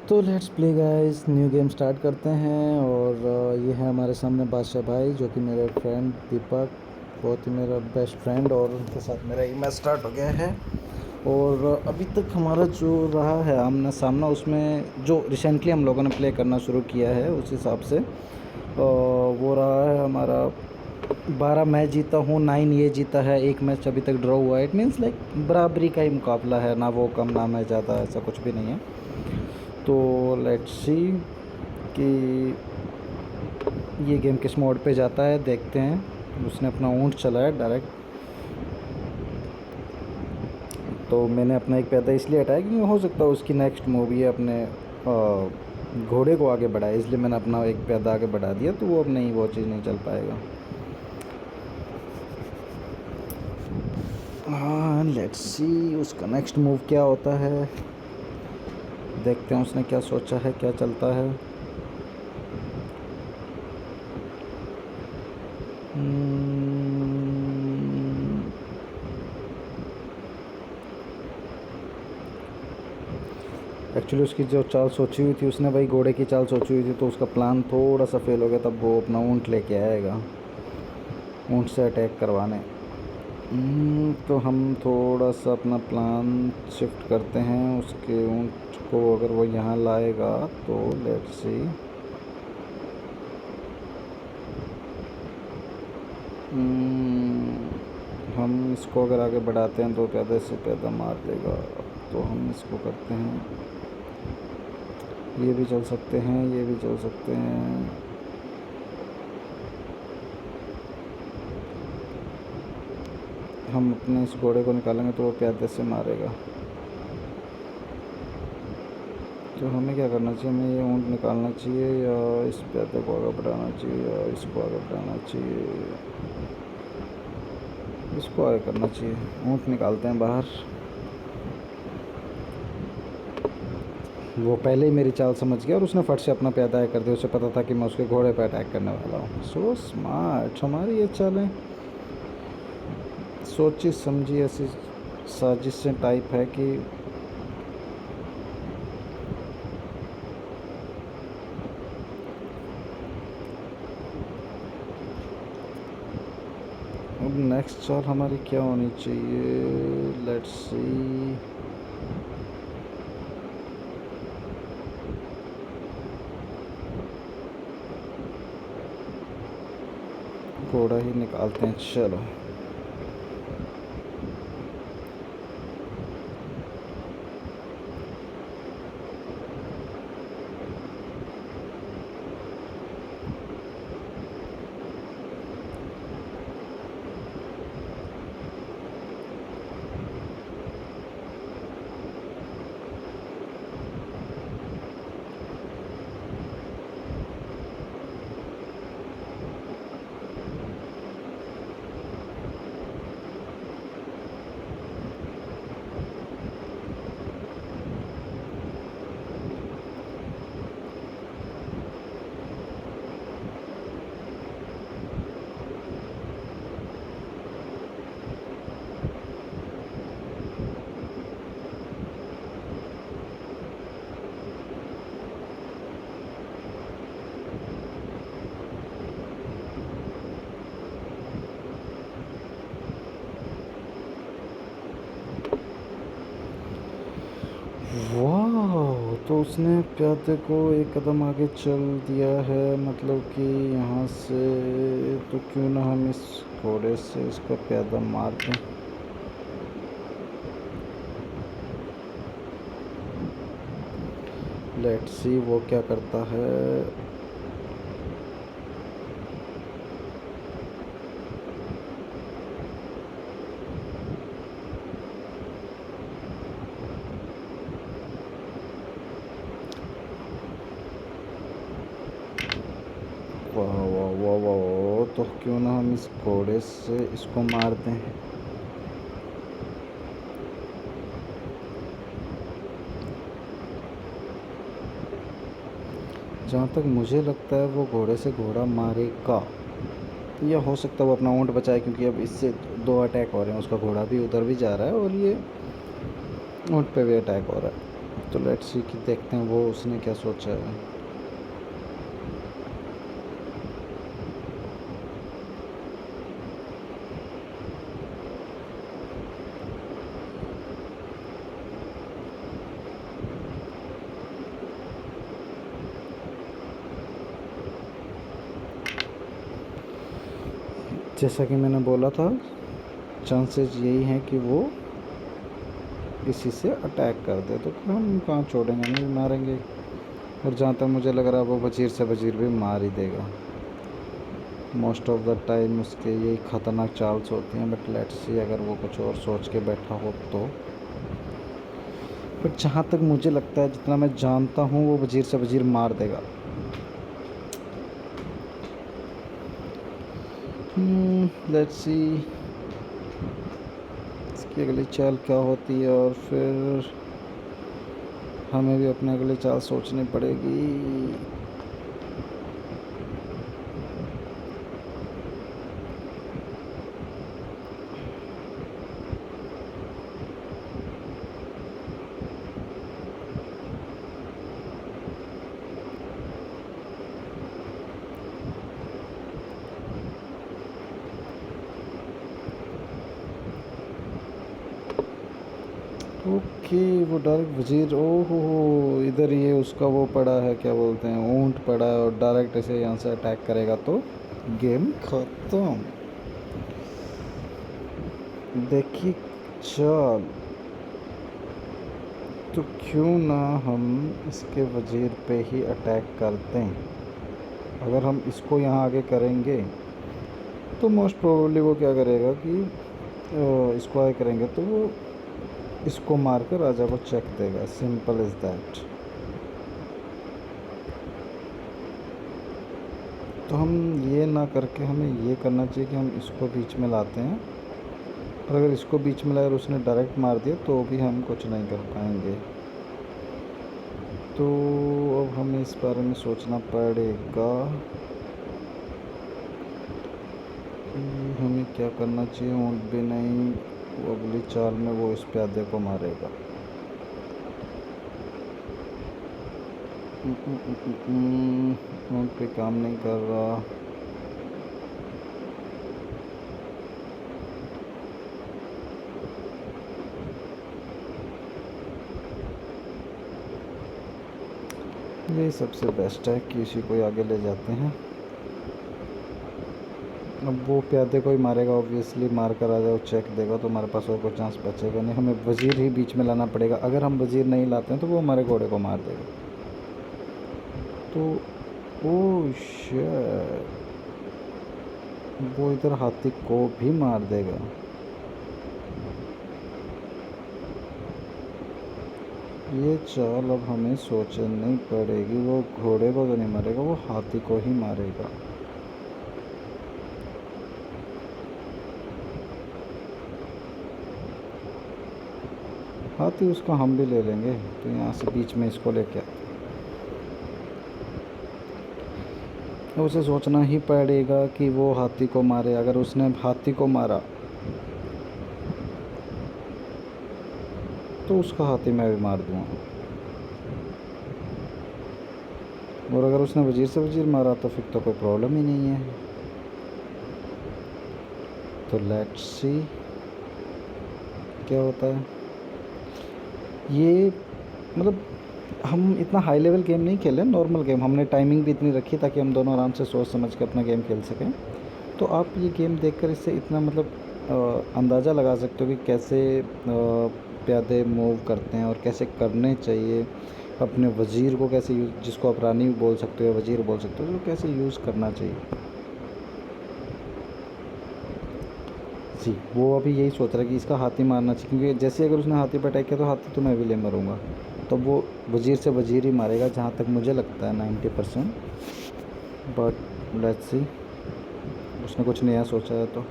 तो let's play guys, new game start करते हैं। और ये है हमारे सामने बादशाह भाई, जो कि मेरे फ्रेंड दीपक, बहुत ही मेरा बेस्ट फ्रेंड, और उनके साथ मेरा ही मैच स्टार्ट हो गया है। और अभी तक हमारा जो रहा है आमना सामना, उसमें जो रिसेंटली हम लोगों ने प्ले करना शुरू किया है उस हिसाब से वो रहा है हमारा 12 मैच जीता हूँ, 9 ये जीता है, एक मैच अभी तक ड्रॉ हुआ है। इट मीन्स लाइक बराबरी का ही मुकाबला है, ना वो कम ना मैं ज़्यादा, ऐसा कुछ भी नहीं है। तो लेट्स सी कि ये गेम किस मोड पे जाता है, देखते हैं। उसने अपना ऊँट चलाया डायरेक्ट, तो मैंने अपना एक पैदा इसलिए हटाया क्योंकि हो सकता है उसकी नेक्स्ट मूव ये अपने घोड़े को आगे बढ़ाए, इसलिए मैंने अपना एक पैदा आगे बढ़ा दिया। तो वो अब नहीं, वो चीज़ नहीं चल पाएगा। हाँ, लेट्स सी उसका नेक्स्ट मूव क्या होता है, देखते हैं उसने क्या सोचा है, क्या चलता है। एक्चुअली उसकी जो चाल सोची हुई थी, उसने भाई घोड़े की चाल सोची हुई थी, तो उसका प्लान थोड़ा सा फेल हो गया। तब वो अपना ऊँट लेके आएगा, ऊँट से अटैक करवाने। तो हम थोड़ा सा अपना प्लान शिफ्ट करते हैं। उसके ऊँट को अगर वो यहाँ लाएगा तो लेट्स सी। हम इसको अगर आगे बढ़ाते हैं तो पैदा से पैदा मार देगा, तो हम इसको करते हैं। ये भी चल सकते हैं, ये भी चल सकते हैं। हम अपने इस घोड़े को निकालेंगे तो वो प्यादे से मारेगा। तो हमें क्या करना चाहिए, हमें ये ऊँट निकालना चाहिए, या इस प्यादे को आगे बढ़ाना चाहिए, या इसको आगे बढ़ाना चाहिए। इसको आगे करना चाहिए। ऊँट निकालते हैं बाहर। वो पहले ही मेरी चाल समझ गया और उसने फट से अपना प्यादा कर दिया। उसे पता था कि मैं उसके घोड़े पर अटैक करने वाला हूँ। सो स्मार्ट हमारी ये चालें, सोची समझी ऐसी साजिशें टाइप है कि अब नेक्स्ट चाल हमारी क्या होनी चाहिए, लेट्स सी। घोड़ा ही निकालते हैं, चलो। वाह, तो उसने प्यादे को एक कदम आगे चल दिया है, मतलब कि यहाँ से। तो क्यों ना हम इस घोड़े से इसका प्यादा मार दें। लेट्स सी वो क्या करता है। वाह वाह वाह वाह, तो क्यों ना हम इस घोड़े से इसको मार दें। जहाँ तक मुझे लगता है वो घोड़े से घोड़ा मारेगा, या हो सकता है वो अपना ऊँट बचाए, क्योंकि अब इससे 2 अटैक हो रहे हैं। उसका घोड़ा भी उधर भी जा रहा है और ये ऊँट पे भी अटैक हो रहा है। तो लेट्स सी कि देखते हैं वो उसने क्या सोचा है। जैसा कि मैंने बोला था, चांसेस यही हैं कि वो इसी से अटैक कर दे, तो फिर हम कहाँ छोड़ेंगे, नहीं मारेंगे। और जहाँ तक मुझे लग रहा है वो वज़ीर से वज़ीर भी मार ही देगा। मोस्ट ऑफ द टाइम उसके यही ख़तरनाक चाल्स होती हैं, बट लेट्स सी अगर वो कुछ और सोच के बैठा हो तो। बट जहाँ तक मुझे लगता है, जितना मैं जानता हूँ, वो वज़ीर से वज़ीर मार देगा। लेट्स सी इसकी अगली चाल क्या होती है, और फिर हमें भी अपनी अगली चाल सोचनी पड़ेगी। ओके, वो डायरेक्ट वज़ीर, ओहो, इधर ये उसका वो पड़ा है, क्या बोलते हैं, ऊंट पड़ा है, और डायरेक्ट ऐसे यहाँ से अटैक करेगा तो गेम ख़त्म। देखिए चाल, तो क्यों ना हम इसके वज़ीर पे ही अटैक करते हैं। अगर हम इसको यहाँ आगे करेंगे तो मोस्ट प्रोबेबली वो क्या करेगा कि इसको आगे करेंगे तो वो इसको मार कर राजा को चेक देगा। Simple is that. तो हम ये ना करके हमें ये करना चाहिए कि हम इसको बीच में लाते हैं, और अगर इसको बीच में लाया और उसने डायरेक्ट मार दिया तो भी हम कुछ नहीं कर पाएंगे। तो अब हमें इस बारे में सोचना पड़ेगा कि हमें क्या करना चाहिए। ऊँट भी नहीं, वो अगली चाल में वो इस प्यादे को मारेगा। ऊँट पे काम नहीं कर रहा। यही सबसे बेस्ट है कि इसी को आगे ले जाते हैं। अब वो प्यादे को ही मारेगा ऑब्वियसली, मार कर आ जाओ चेक देगा तो हमारे पास और कोई चांस बचेगा नहीं। हमें वज़ीर ही बीच में लाना पड़ेगा। अगर हम वज़ीर नहीं लाते हैं तो वो हमारे घोड़े को मार देगा। तो ओह शिट, वो इधर हाथी को भी मार देगा। ये चाल अब हमें सोचनी पड़ेगी। वो घोड़े को तो नहीं मारेगा, वो हाथी को ही मारेगा। हाथी उसको हम भी ले लेंगे, तो यहाँ से बीच में इसको लेके आते। उसे सोचना ही पड़ेगा कि वो हाथी को मारे। अगर उसने हाथी को मारा तो उसका हाथी मैं भी मार दूँगा, और अगर उसने वज़ीर से वज़ीर मारा तो फिर तो कोई प्रॉब्लम ही नहीं है। तो लेट्स सी क्या होता है। ये मतलब हम इतना हाई लेवल गेम नहीं खेले, नॉर्मल गेम। हमने टाइमिंग भी इतनी रखी ताकि हम दोनों आराम से सोच समझ के अपना गेम खेल सकें। तो आप ये गेम देखकर इससे इतना मतलब अंदाज़ा लगा सकते हो कि कैसे प्यादे मूव करते हैं और कैसे करने चाहिए। अपने वज़ीर को कैसे यूज़, जिसको आप रानी बोल सकते हो, वज़ीर बोल सकते हो, तो कैसे यूज़ करना चाहिए। जी, वो अभी यही सोच रहा है कि इसका हाथी मारना चाहिए, क्योंकि जैसे अगर उसने हाथी पर अटैक किया तो हाथी तो मैं भी ले मरूँगा। तो वो वज़ीर से वज़ीर ही मारेगा जहाँ तक मुझे लगता है 90%। बट लेट्स सी, उसने कुछ नया सोचा है तो।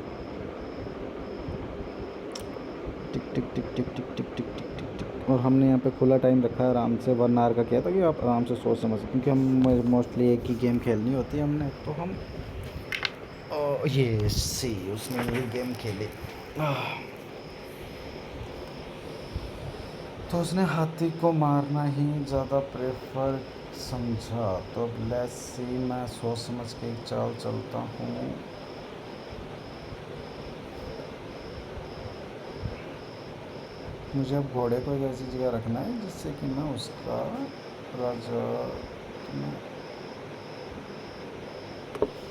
टिक टिक टिक टिक टिक टिक टिक टिक टिक टिक। और हमने यहाँ पे खुला टाइम रखा है, आराम से 1 आवर का किया था कि आप आराम से सोच समझ, क्योंकि हम मोस्टली एक ही गेम खेलनी होती है हमने, तो हम ये सी उसने ये गेम खेले। तो उसने हाथी को मारना ही ज़्यादा प्रेफर समझा। तो अब लेट्स सी, मैं सोच समझ के एक चाल चलता हूँ। मुझे अब घोड़े को एक ऐसी जगह रखना है जिससे कि मैं उसका राजा, तो मैं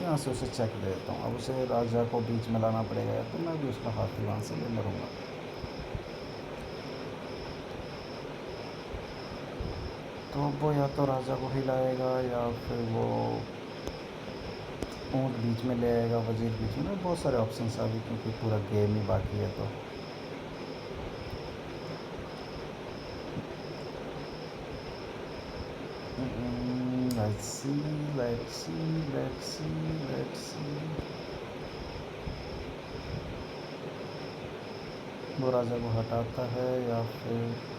यहाँ से उसे चेक दे देता हूँ। अब उसे राजा को बीच में लाना पड़ेगा, तो मैं भी उसका हाथी वहाँ से ले लूँगा। तो वो या तो राजा को हिलाएगा या फिर वो ऊँट बीच में ले आएगा, वज़ीर बीच में। बहुत सारे ऑप्शन आ अभी, क्योंकि पूरा गेम ही बाकी है। तो let's see, let's see, let's see, let's see. वो राजा को हटाता है या फिर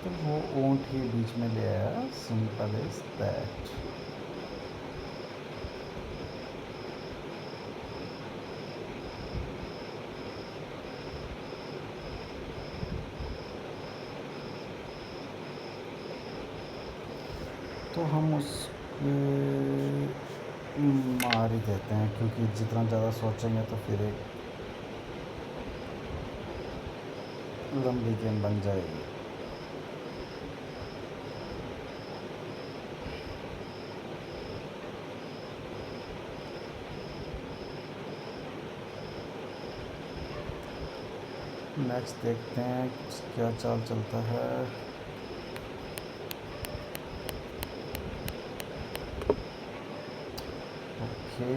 तो वो ऊँट ही बीच में ले आया। Simple is that. तो हम उसको मार ही देते हैं, क्योंकि जितना ज़्यादा सोचेंगे तो फिर एक लंबी गेम बन जाएगी। नेक्स्ट देखते हैं क्या चाल चलता है। ओके,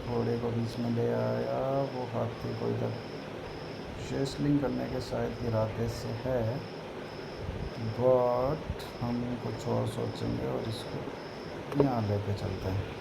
घोड़े को बीच में ले आया। वो हाथी को इधर शेसलिंग करने के शायद इरादे से है, बट हम कुछ और सोचेंगे और इसको यहाँ लेके चलते हैं।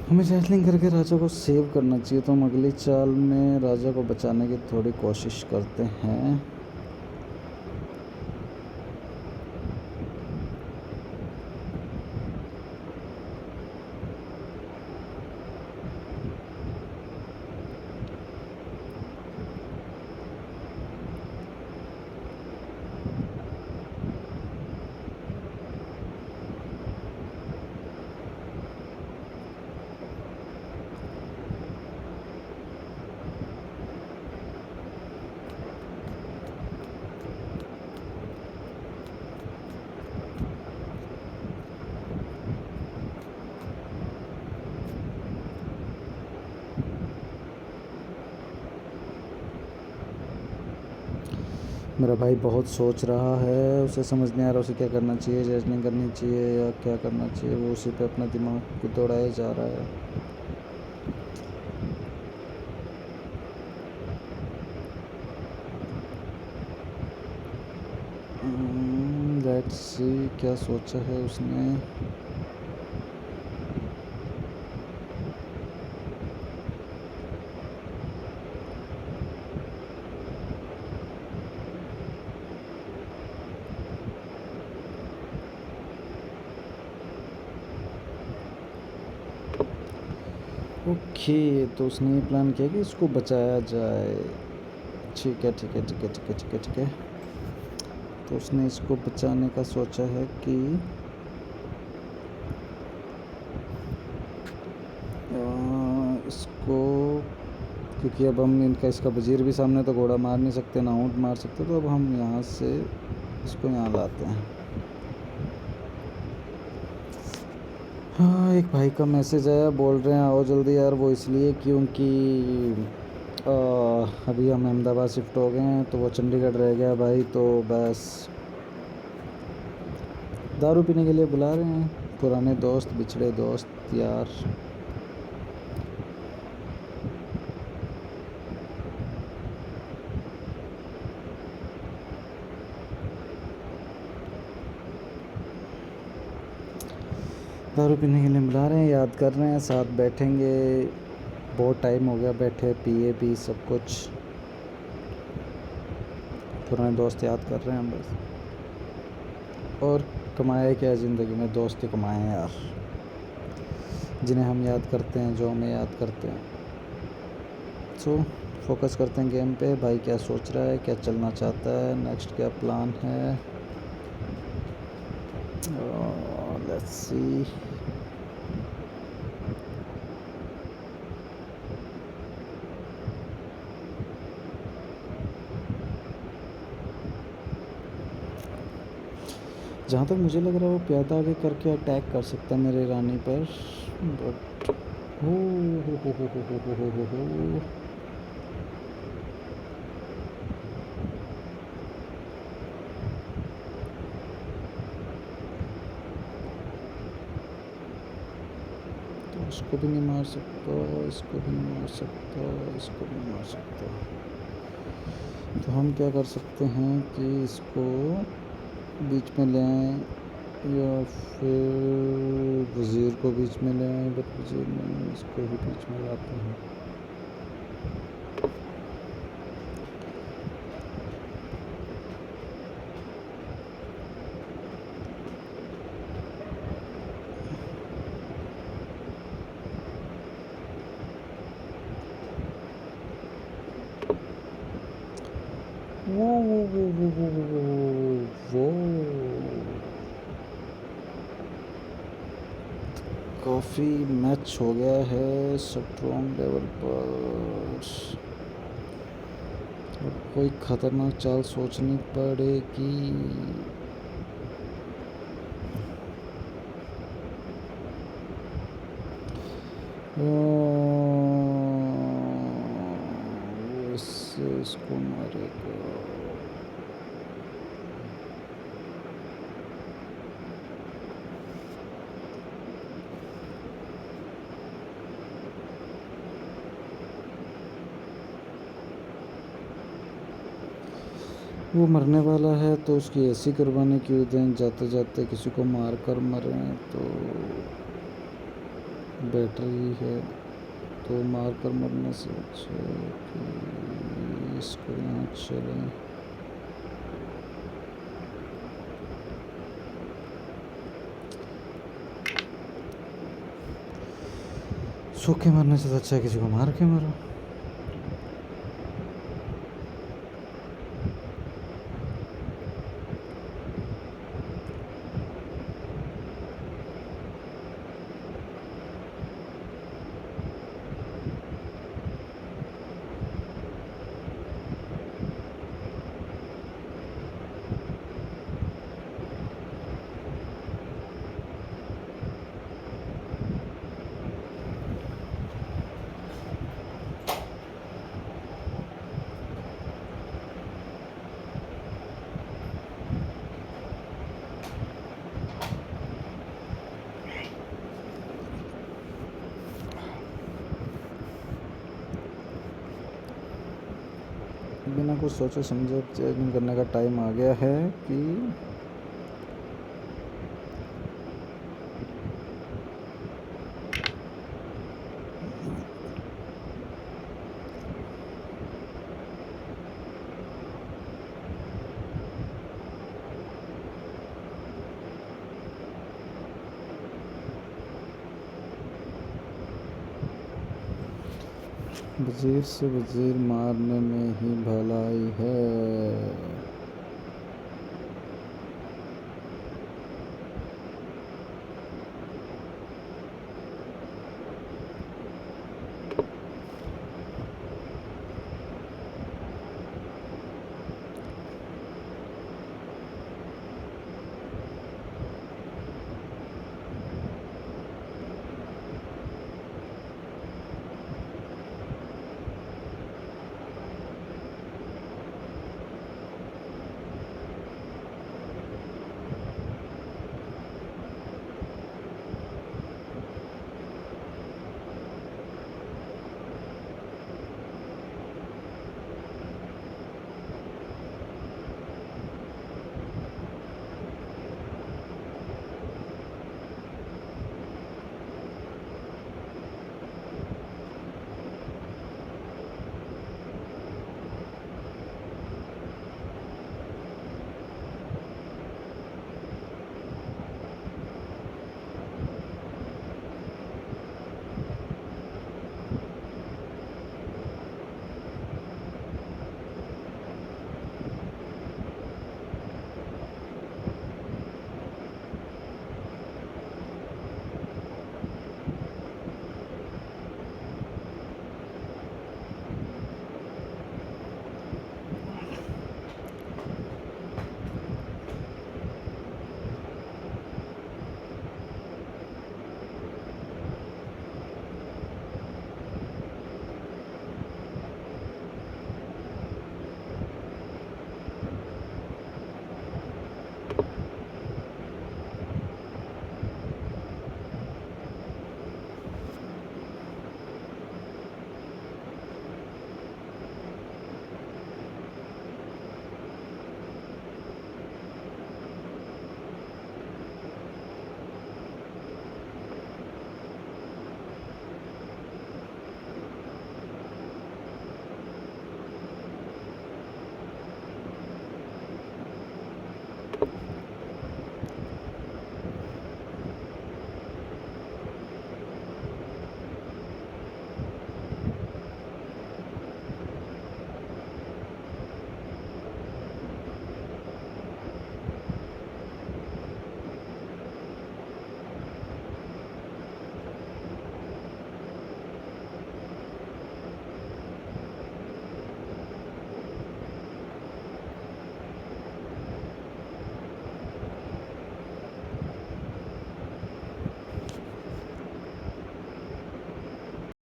हमें रेसलिंग करके राजा को सेव करना चाहिए, तो हम अगली चाल में राजा को बचाने की थोड़ी कोशिश करते हैं। मेरा भाई बहुत सोच रहा है, उसे समझ नहीं आ रहा उसे क्या करना चाहिए, रेसलिंग करनी चाहिए या क्या करना चाहिए। वो उसी पे अपना दिमाग को दौड़ाया जा रहा है। लेट्स सी क्या सोचा है उसने। ओके, तो उसने ये प्लान किया कि इसको बचाया जाए। ठीक है, ठीक है, ठीक है, ठीक है, ठीक है, ठीक है। तो उसने इसको बचाने का सोचा है कि इसको इसको, क्योंकि अब हम इसका वज़ीर भी सामने तो घोड़ा मार नहीं सकते, ना ऊँट मार सकते, तो अब हम यहाँ से इसको यहाँ लाते हैं। हाँ, एक भाई का मैसेज आया, बोल रहे हैं आओ जल्दी यार। वो इसलिए क्योंकि अभी हम अहमदाबाद शिफ्ट हो गए हैं, तो वो चंडीगढ़ रह गया भाई, तो बस दारू पीने के लिए बुला रहे हैं, पुराने दोस्त, बिछड़े दोस्त यार। दारू पीने के लिए बुला रहे हैं, याद कर रहे हैं, साथ बैठेंगे। बहुत टाइम हो गया बैठे, पिए भी सब कुछ, पुराने दोस्त याद कर रहे हैं हम बस। और कमाए क्या ज़िंदगी में, दोस्त ही कमाए हैं यार, जिन्हें हम याद करते हैं, जो हमें याद करते हैं। सो फोकस करते हैं गेम पे। भाई क्या सोच रहा है, क्या चलना चाहता है, नेक्स्ट क्या प्लान है, लेट्स सी। जहाँ तक मुझे लग रहा है वो प्यादा आगे करके अटैक कर सकता है मेरे रानी पर, बट हो। तो इसको भी नहीं मार सकता, इसको भी नहीं मार सकता, इसको भी नहीं मार सकता। तो हम क्या कर सकते हैं कि इसको बीच में ले आएँ, या फिर वज़ीर को बीच में ले आएँ, बट वज़ीर नहीं, इसको भी बीच में लाते हैं। वो काफ़ी मैच हो गया है स्ट्रॉन्ग लेवल पर। अब कोई ख़तरनाक चाल सोचनी पड़ेगी। इससे इसको मारेगा। वो मरने वाला है तो उसकी ऐसी कुर्बानी क्यों दें, जाते जाते किसी को मार कर मरें तो बेटर ही है। तो मार कर मरने से अच्छा है कि इसको यहाँ चलें। सूखे मरने से तो अच्छा है किसी को मार के मरो। बिना कुछ सोचे समझे चेंजिंग करने का टाइम आ गया है कि वज़ीर से वज़ीर मारने में ही भलाई है।